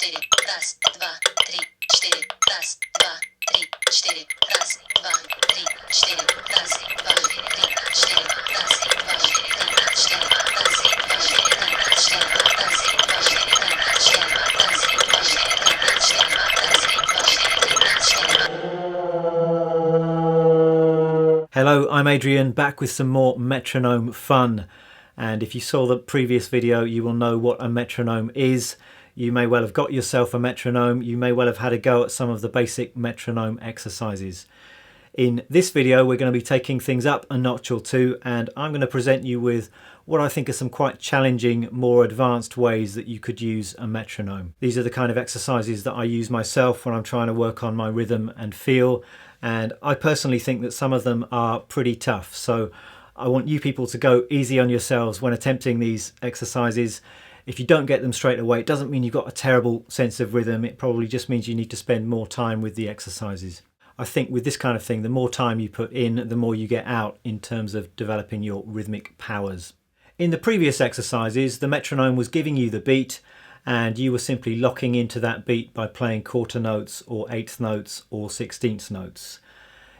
4, раз, два, три, 4, раз, два, три, 4, раз, два, три, 4, раз, два, три, 4, раз, два, три, 4, Hello, I'm Adrian, back with some more metronome fun. And if you saw the previous video, you will know what a metronome is. You may well have got yourself a metronome. You may well have had a go at some of the basic metronome exercises. In this video, we're going to be taking things up a notch or two, and I'm going to present you with what I think are some quite challenging, more advanced ways that you could use a metronome. These are the kind of exercises that I use myself when I'm trying to work on my rhythm and feel, and I personally think that some of them are pretty tough. So I want you people to go easy on yourselves when attempting these exercises. If you don't get them straight away, it doesn't mean you've got a terrible sense of rhythm. It probably just means you need to spend more time with the exercises. I think with this kind of thing, the more time you put in, the more you get out in terms of developing your rhythmic powers. In the previous exercises, the metronome was giving you the beat and you were simply locking into that beat by playing quarter notes or eighth notes or 16th notes.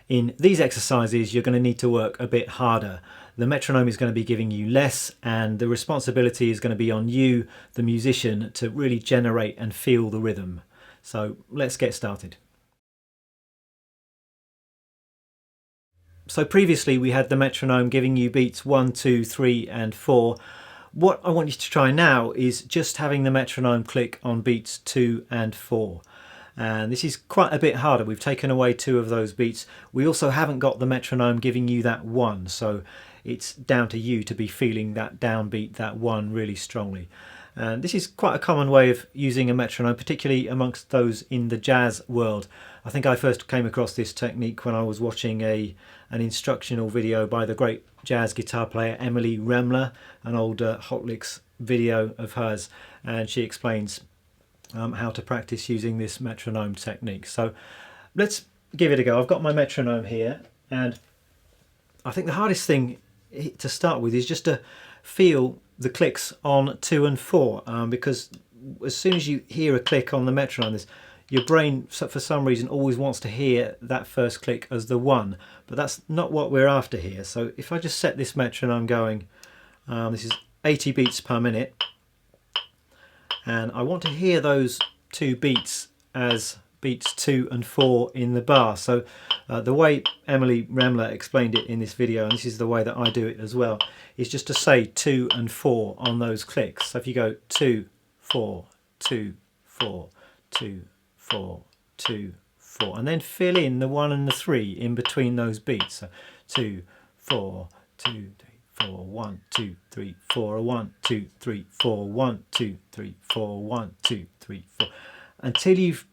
In these exercises, you're going to need to work a bit harder. The metronome is going to be giving you less, and the responsibility is going to be on you, the musician, to really generate and feel the rhythm. So let's get started. So previously we had the metronome giving you beats 1, 2, 3 and 4. What I want you to try now is just having the metronome click on beats 2 and 4. And this is quite a bit harder. We've taken away 2 of those beats. We also haven't got the metronome giving you that 1, so it's down to you to be feeling that downbeat, that 1, really strongly. And this is quite a common way of using a metronome, particularly amongst those in the jazz world. I think I first came across this technique when I was watching an instructional video by the great jazz guitar player Emily Remler, an old Hot Licks video of hers, and she explains how to practice using this metronome technique. So let's give it a go. I've got my metronome here, and I think the hardest thing to start with is just to feel the clicks on 2 and 4, because as soon as you hear a click on the metronome, your brain for some reason always wants to hear that first click as the 1, but that's not what we're after here. So if I just set this metronome going, this is 80 beats per minute, and I want to hear those 2 beats as beats 2 and 4 in the bar. So the way Emily Remler explained it in this video, and this is the way that I do it as well, is just to say 2 and 4 on those clicks. So if you go 2, 4, 2, 4, 2, 4, 2, 4, and then fill in the 1 and the 3 in between those beats. So 2, 4, 2, 3, 4, 1, 2, 3, 4, 1, 2, 3, 4, 1, 2, 3, 4, 1, 2, 3, 4, until you've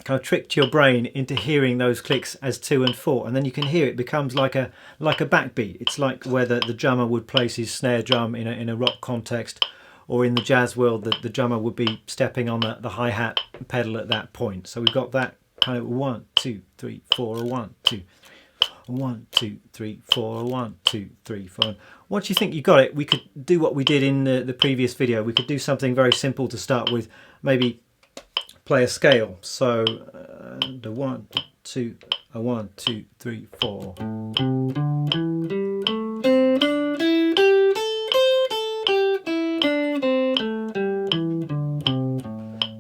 kind of tricked your brain into hearing those clicks as 2 and 4, and then you can hear it becomes like a backbeat. It's like where the drummer would place his snare drum in a rock context, or in the jazz world the drummer would be stepping on the hi-hat pedal at that point. So we've got that kind of 1, 2, 3, 4, 1, 2, 1, 2, 3, 4, 1, 2, 3, 4. Once you think you got it, we could do what we did in the previous video. We could do something very simple to start with, maybe play a scale. So the 1, 2, 1, 2, 3, 4.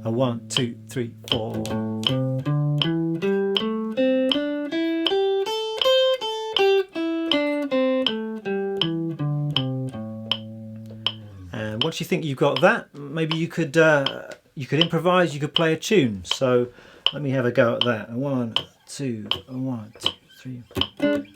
A 1, 2, 3, 4. And once you think you've got that, maybe you could improvise. You could play a tune. So let me have a go at that. 1, 2, 1, 2, 3.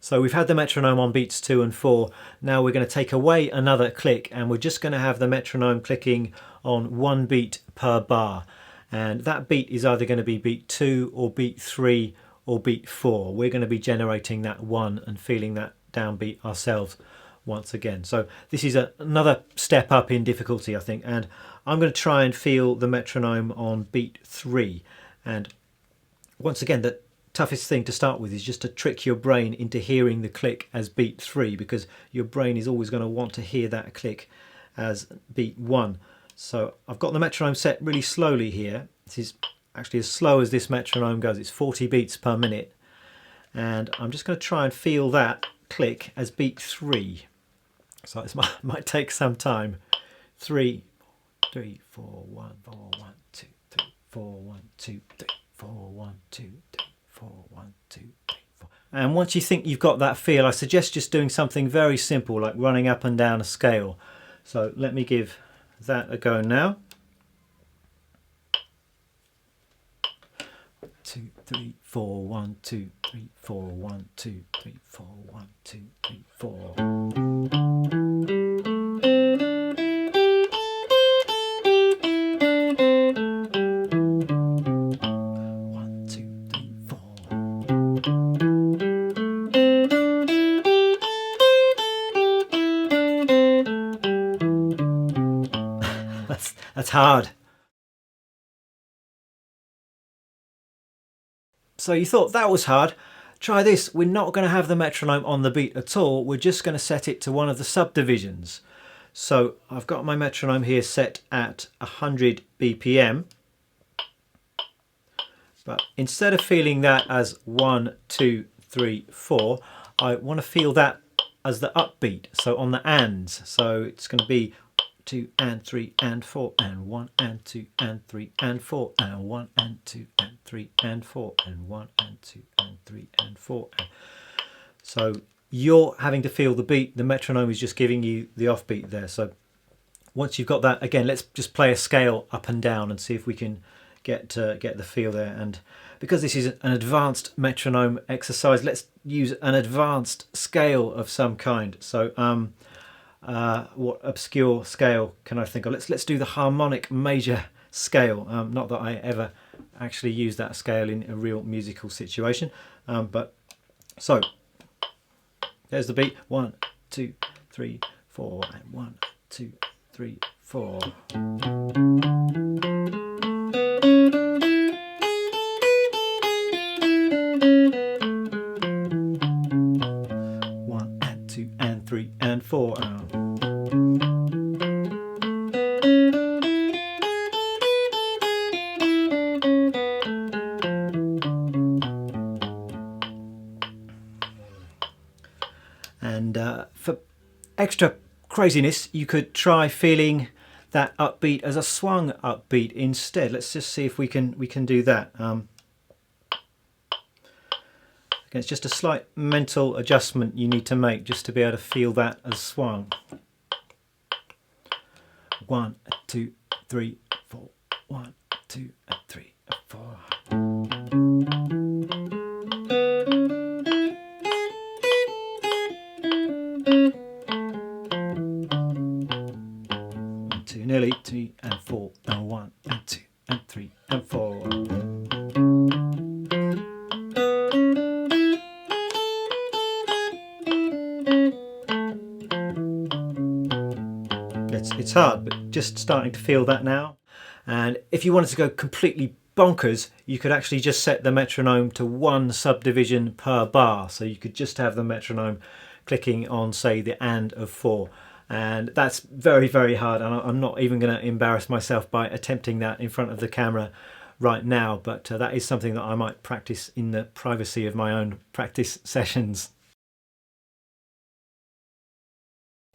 So we've had the metronome on beats 2 and 4. Now we're going to take away another click and we're just going to have the metronome clicking on one beat per bar. And that beat is either going to be beat 2 or beat 3 or beat 4. We're going to be generating that 1 and feeling that downbeat ourselves once again. So this is another step up in difficulty, I think, and I'm going to try and feel the metronome on beat 3. And once again, the toughest thing to start with is just to trick your brain into hearing the click as beat 3, because your brain is always going to want to hear that click as beat 1. So I've got the metronome set really slowly here. This is actually as slow as this metronome goes. It's 40 beats per minute, and I'm just going to try and feel that click as beat 3. So this might take some time. 3, 3, 4, 1, 4, 1, 2, 3, 4, 1, 2, 3, 4, 1, 2, 3, 4, 1, 2, 3, 4. And once you think you've got that feel, I suggest just doing something very simple, like running up and down a scale. So let me give that a go now. 2, 3, 4, 1, 2, 3, 4, 1, 2, 3, 4, 1, 2, 3, 4. That's hard. So you thought that was hard? Try this. We're not going to have the metronome on the beat at all. We're just going to set it to one of the subdivisions. So I've got my metronome here set at 100 BPM. But instead of feeling that as 1, 2, 3, 4, I want to feel that as the upbeat. So on the ands. So it's going to be 2 and 3 and 4 and 1 and 2 and 3 and 4 and 1 and 2 and 3 and 4 and 1 and 2 and 3 and 4. So you're having to feel the beat. The metronome is just giving you the offbeat there. So once you've got that, again, let's just play a scale up and down and see if we can get the feel there. And because this is an advanced metronome exercise, let's use an advanced scale of some kind. So what obscure scale can I think of? Let's do the harmonic major scale. Not that I ever actually use that scale in a real musical situation, but so there's the beat. 1, 2, 3, 4, and 1, 2, 3, 4. And 2 and 3 and 4. And for extra craziness, you could try feeling that upbeat as a swung upbeat instead. Let's just see if we can do that. Again, it's just a slight mental adjustment you need to make just to be able to feel that as swung. 1, 2, 3, 4. 1, 2, 3, 4. Nearly 2 and 4 and 1 and 2 and 3 and 4. It's hard, but just starting to feel that now. And if you wanted to go completely bonkers, you could actually just set the metronome to one subdivision per bar. So you could just have the metronome clicking on, say, the and of 4. And that's very, very hard, and I'm not even going to embarrass myself by attempting that in front of the camera right now, but that is something that I might practice in the privacy of my own practice sessions.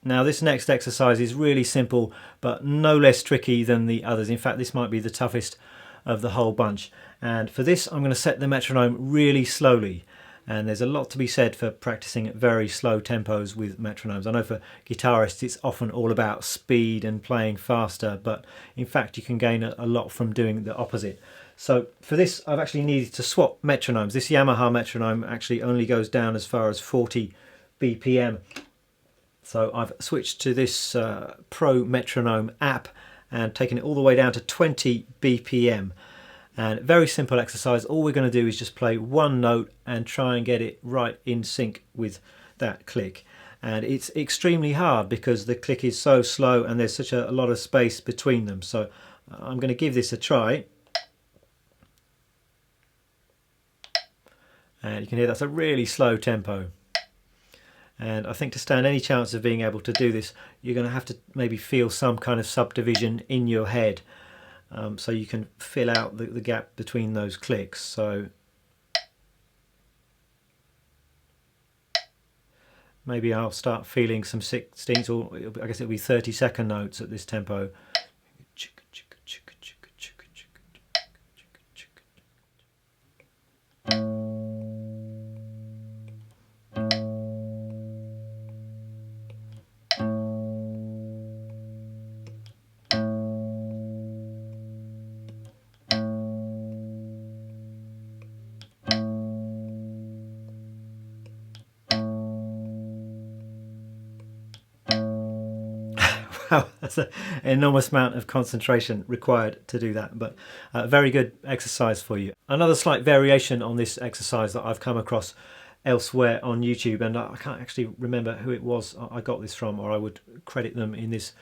Now this next exercise is really simple, but no less tricky than the others. In fact, this might be the toughest of the whole bunch. And for this, I'm going to set the metronome really slowly. And there's a lot to be said for practicing at very slow tempos with metronomes. I know for guitarists it's often all about speed and playing faster, but in fact you can gain a lot from doing the opposite. So for this I've actually needed to swap metronomes. This Yamaha metronome actually only goes down as far as 40 BPM. So I've switched to this Pro Metronome app and taken it all the way down to 20 BPM. And very simple exercise. All we're going to do is just play one note and try and get it right in sync with that click. And it's extremely hard because the click is so slow and there's such a lot of space between them. So I'm going to give this a try. And you can hear that's a really slow tempo. And I think to stand any chance of being able to do this, you're going to have to maybe feel some kind of subdivision in your head, so you can fill out the gap between those clicks. So maybe I'll start feeling some 16ths, or I guess it'll be 30-second notes at this tempo. Wow, that's an enormous amount of concentration required to do that, but very good exercise for you. Another slight variation on this exercise that I've come across elsewhere on YouTube, and I can't actually remember who it was I got this from, or I would credit them in this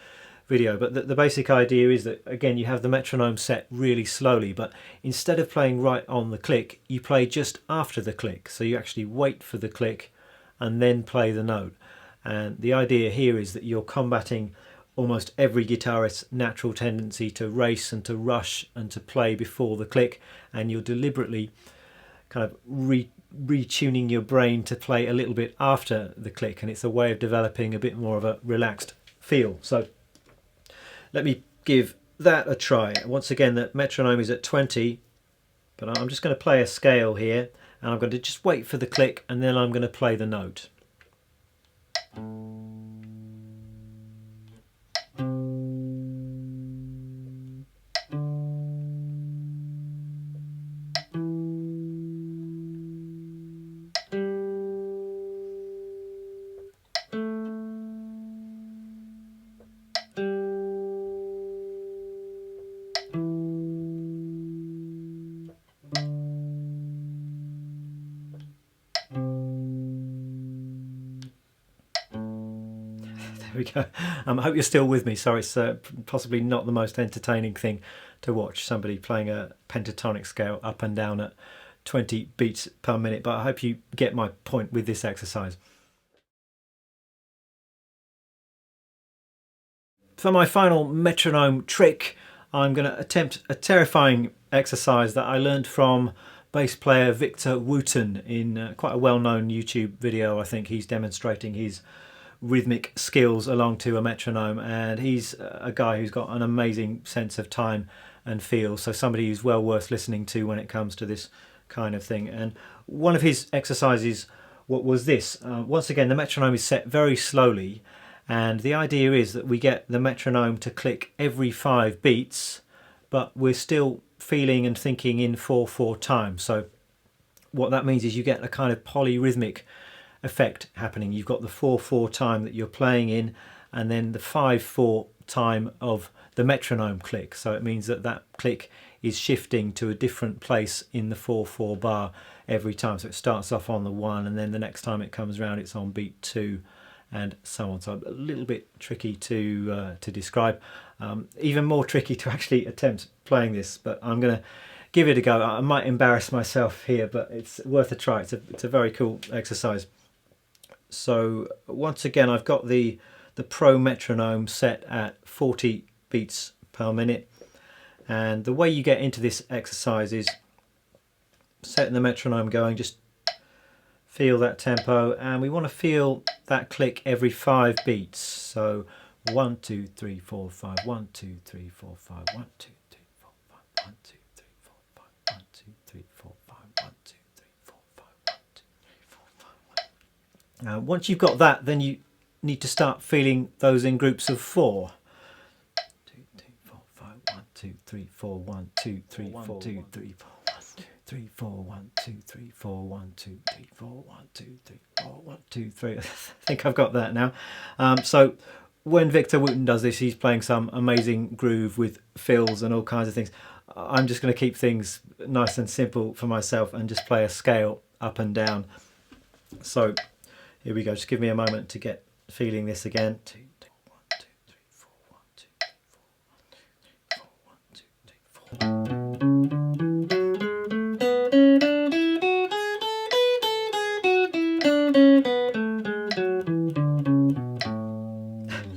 video, but the basic idea is that, again, you have the metronome set really slowly, but instead of playing right on the click, you play just after the click. So you actually wait for the click and then play the note. And the idea here is that you're combating almost every guitarist's natural tendency to race and to rush and to play before the click, and you're deliberately kind of retuning your brain to play a little bit after the click, and it's a way of developing a bit more of a relaxed feel. So let me give that a try. Once again, the metronome is at 20, but I'm just going to play a scale here, and I'm going to just wait for the click, and then I'm going to play the note. There we go. I hope you're still with me. Sorry, it's possibly not the most entertaining thing to watch, somebody playing a pentatonic scale up and down at 20 beats per minute, but I hope you get my point with this exercise. For my final metronome trick, I'm going to attempt a terrifying exercise that I learned from bass player Victor Wooten in quite a well-known YouTube video. I think he's demonstrating his rhythmic skills along to a metronome, and he's a guy who's got an amazing sense of time and feel, so somebody who's well worth listening to when it comes to this kind of thing. And one of his exercises was this. Once again, the metronome is set very slowly, and the idea is that we get the metronome to click every 5 beats, but we're still feeling and thinking in 4/4 time. So what that means is you get a kind of polyrhythmic effect happening. You've got the 4/4 time that you're playing in, and then the 5/4 time of the metronome click. So it means that that click is shifting to a different place in the 4/4 bar every time. So it starts off on the 1, and then the next time it comes around it's on beat 2, and so on. So a little bit tricky to describe, even more tricky to actually attempt playing this, but I'm going to give it a go. I might embarrass myself here, but it's worth a try. It's a very cool exercise. So once again, I've got the Pro metronome set at 40 beats per minute, and the way you get into this exercise is setting the metronome going, just feel that tempo, and we want to feel that click every 5 beats. So 1 2 3 4 5, 1 2 3 4 5, 1 2 3 4 5, 1 2 3 4 5, 1 2 3 4 5, 1 2 3 4 5, 1 2 3 4 5. Now, once you've got that, then you need to start feeling those in groups of 4. 2 2 4 5, 1 2 2 3 4 1 2 3 4 2 3 4 3 4 1 2 3 4 1 2 3 4 1 2 3 4 1 2 3. I think I've got that now. So when Victor Wooten does this, he's playing some amazing groove with fills and all kinds of things. I'm just going to keep things nice and simple for myself and just play a scale up and down. So here we go. Just give me a moment to get feeling this again. 2 1 2 3 4 1 2 3 4 1 2 3 4 1 2 3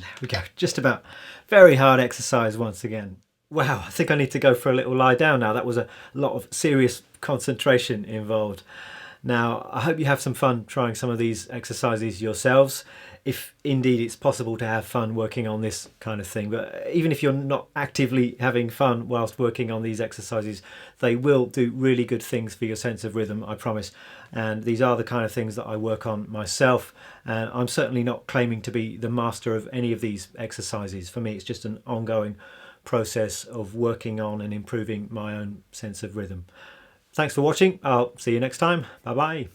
4. We go, just about. Very hard exercise once again. Wow, I think I need to go for a little lie down now. That was a lot of serious concentration involved. Now, I hope you have some fun trying some of these exercises yourselves, if indeed it's possible to have fun working on this kind of thing. But even if you're not actively having fun whilst working on these exercises, they will do really good things for your sense of rhythm, I promise. And these are the kind of things that I work on myself. And I'm certainly not claiming to be the master of any of these exercises. For me, it's just an ongoing process of working on and improving my own sense of rhythm. Thanks for watching. I'll see you next time. Bye bye.